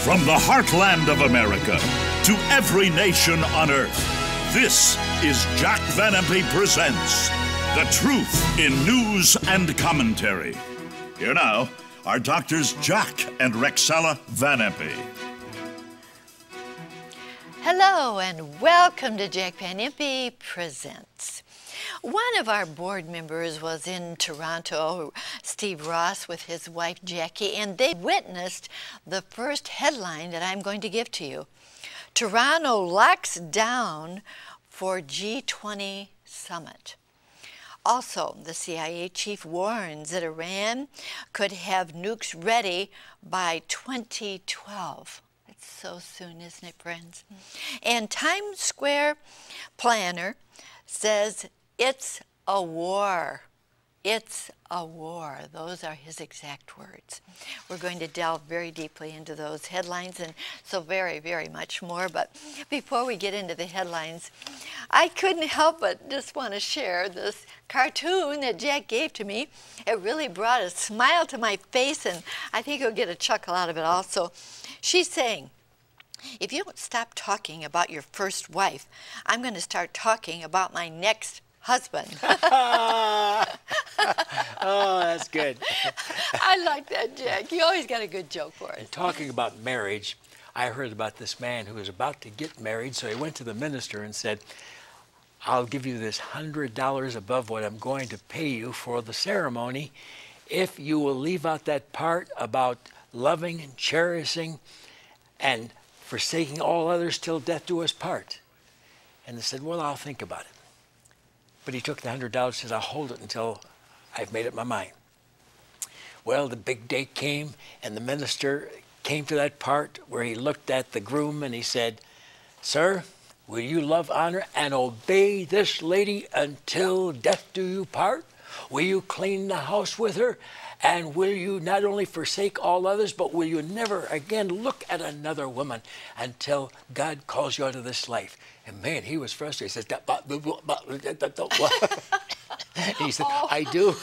From the heartland of America to every nation on earth, this is Jack Van Impe Presents The Truth in News and Commentary. Here now are Doctors Jack and Rexella Van Impe. Hello and welcome to Jack Van Impe Presents. One of our board members was in Toronto, Steve Ross, with his wife Jackie, and they witnessed the first headline that I'm going to give to you. Toronto locks down for G20 summit. Also, the CIA chief warns that Iran could have nukes ready by 2012. It's so soon, isn't it, friends? And Times Square planner says it's a war. It's a war. Those are his exact words. We're going to delve very deeply into those headlines and so very, very much more. But before we get into the headlines, I couldn't help but just want to share this cartoon that Jack gave to me. It really brought a smile to my face, and I think you'll get a chuckle out of it also. She's saying, if you don't stop talking about your first wife, I'm going to start talking about my next husband. Oh, that's good. I like that, Jack. You always got a good joke for us. And talking about marriage, I heard about this man who was about to get married, so he went to the minister and said, I'll give you this $100 above what I'm going to pay you for the ceremony if you will leave out that part about loving and cherishing and forsaking all others till death do us part. And they said, well, I'll think about it. But he took the $100 and says, I'll hold it until I've made up my mind. Well, the big day came, and the minister came to that part where he looked at the groom and he said, sir, will you love, honor, and obey this lady until death do you part? Will you clean the house with her? And will you not only forsake all others, but will you never again look at another woman until God calls you out of this life? And man, he was frustrated. He says, he said, I do.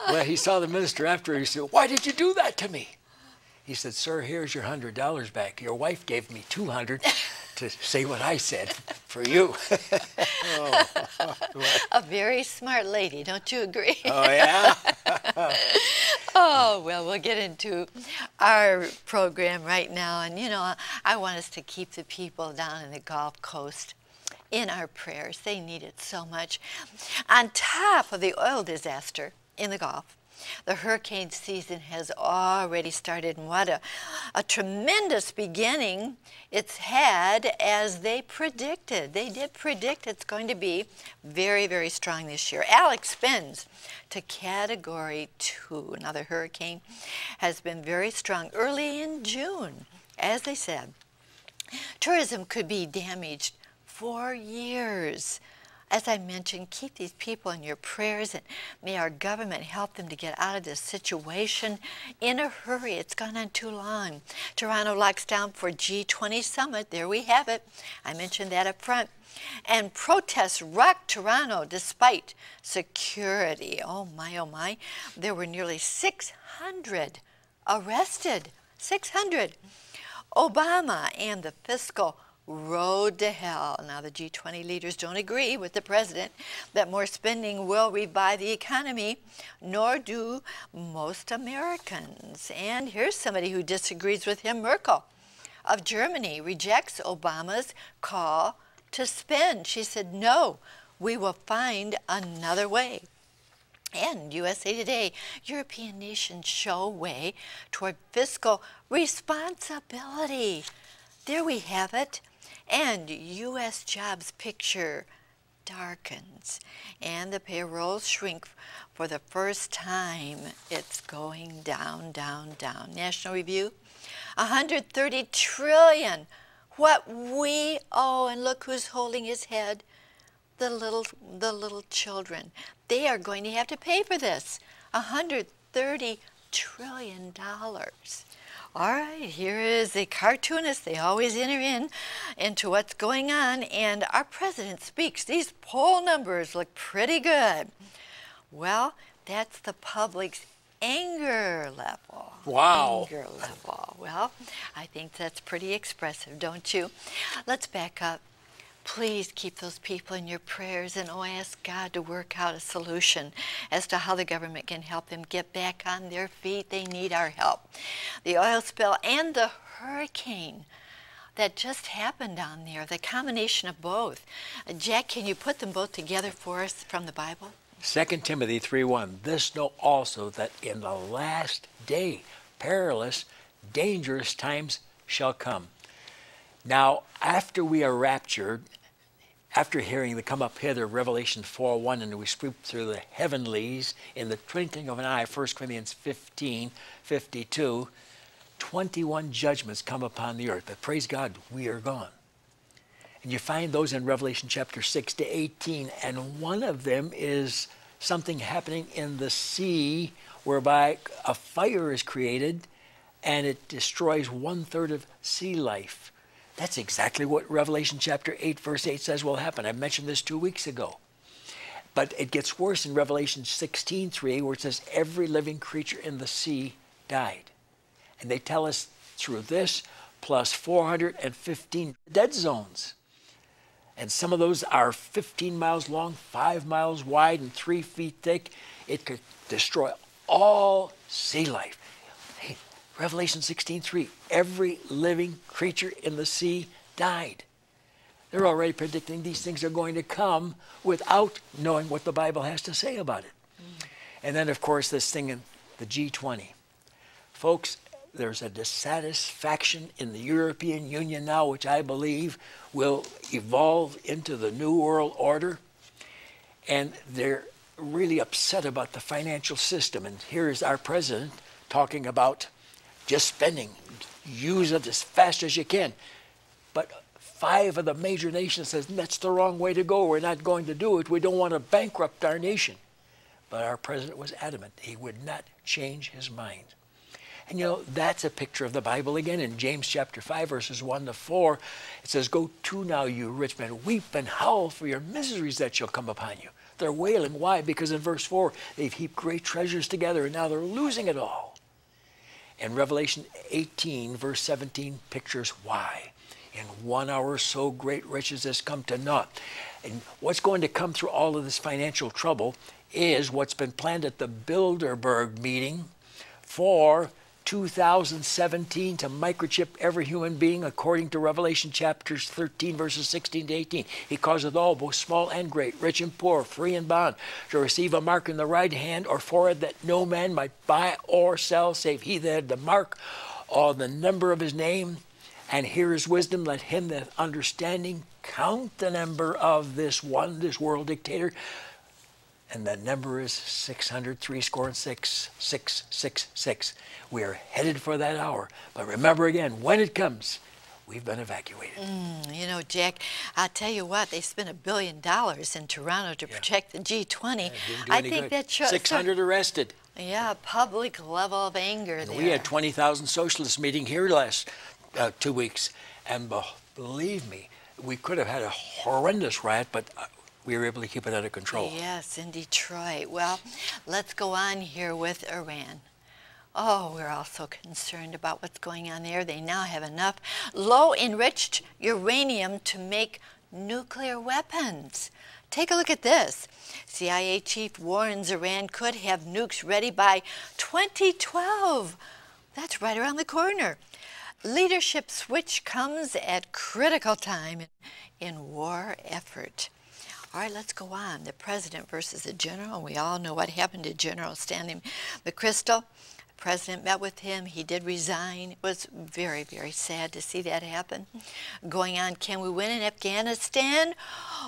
Well, he saw the minister after. He said, why did you do that to me? He said, sir, here's your $100 back. Your wife gave me $200 to say what I said for you. A very smart lady, don't you agree? Oh, yeah? Oh, well, we'll get into our program right now. And, you know, I want us to keep the people down in the Gulf Coast in our prayers. They need it so much. On top of the oil disaster in the Gulf, the hurricane season has already started, and what a tremendous beginning it's had, as they predicted. They did predict it's going to be very, very strong this year. Alex spins to Category 2. Now, the hurricane has been very strong early in June, as they said. Tourism could be damaged for years. As I mentioned, keep these people in your prayers, and may our government help them to get out of this situation in a hurry. It's gone on too long. Toronto locks down for G20 summit. There we have it. I mentioned that up front. And protests rocked Toronto despite security. Oh my, there were nearly 600 arrested. 600. Obama and the Fiscal road to hell. Now, the G20 leaders don't agree with the president that more spending will revive the economy, nor do most Americans. And here's somebody who disagrees with him. Merkel of Germany rejects Obama's call to spend. She said, no, we will find another way. And USA Today, European nations show way toward fiscal responsibility. There we have it. And U.S. jobs picture darkens, and the payrolls shrink for the first time. It's going down, down, down. National Review, 130 trillion. What we owe, and look who's holding his head. The little children. They are going to have to pay for this. $130 trillion. All right, here is the cartoonist. They always enter into what's going on, and our president speaks. These poll numbers look pretty good. Well, that's the public's anger level. Wow. Anger level. Well, I think that's pretty expressive, don't you? Let's back up. Please keep those people in your prayers and ask God to work out a solution as to how the government can help them get back on their feet. They need our help. The oil spill and the hurricane that just happened down there, the combination of both. Jack, can you put them both together for us from the Bible? 2 Timothy 3:1, this know also that in the last day perilous, dangerous times shall come. Now, after we are raptured, after hearing the come up hither, Revelation 4:1, and we sweep through the heavenlies in the twinkling of an eye, 1 Corinthians 15:52, 21 judgments come upon the earth. But praise God, we are gone. And you find those in Revelation chapter 6 to 18, and one of them is something happening in the sea whereby a fire is created and it destroys 1/3 of sea life. That's exactly what Revelation chapter 8 verse 8 says will happen. I mentioned this 2 weeks ago. But it gets worse in Revelation 16:3 where it says every living creature in the sea died. And they tell us through this plus 415 dead zones. And some of those are 15 miles long, 5 miles wide, and 3 feet thick. It could destroy all sea life. Hey, Revelation 16:3, every living creature in the sea died. They're already predicting these things are going to come without knowing what the Bible has to say about it. And then, of course, this thing in the G20. Folks, there's a dissatisfaction in the European Union now, which I believe will evolve into the New World Order. And they're really upset about the financial system. And here's our president talking about just spending, use it as fast as you can. But 5 of the major nations says, that's the wrong way to go. We're not going to do it. We don't want to bankrupt our nation. But our president was adamant. He would not change his mind. And you know, that's a picture of the Bible again. In James chapter 5, verses 1 to 4, it says, go to now, you rich men, weep and howl for your miseries that shall come upon you. They're wailing. Why? Because in verse 4, they've heaped great treasures together, and now they're losing it all. And Revelation 18, verse 17, pictures why. In 1 hour, so great riches has come to naught. And what's going to come through all of this financial trouble is what's been planned at the Bilderberg meeting for 2017 to microchip every human being according to Revelation chapters 13 verses 16 to 18. He causeth all, both small and great, rich and poor, free and bond, to receive a mark in the right hand or forehead that no man might buy or sell save he that had the mark or the number of his name. And here is wisdom, let him that hath understanding count the number of this world dictator. And that number is 666, 666. We are headed for that hour. But remember again, when it comes, we've been evacuated. You know, Jack, I'll tell you what, they spent $1 billion in Toronto to protect the G20. I think that shows 600 arrested. Yeah, public level of anger And there. we had 20,000 socialists meeting here last 2 weeks. And believe me, we could have had a horrendous riot, but we were able to keep it under control. Yes, in Detroit. Well, let's go on here with Iran. Oh, we're also concerned about what's going on there. They now have enough low-enriched uranium to make nuclear weapons. Take a look at this. CIA chief warns Iran could have nukes ready by 2012. That's right around the corner. Leadership switch comes at critical time in war effort. All right, let's go on. The president versus the general. We all know what happened to General Stanley McChrystal. The president met with him. He did resign. It was very, very sad to see that happen. Going on, can we win in Afghanistan?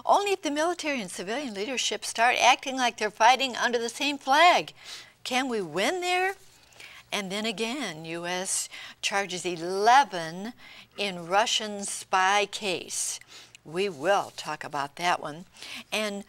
Only if the military and civilian leadership start acting like they're fighting under the same flag. Can we win there? And then again, U.S. charges 11 in Russian spy case. We will talk about that one. And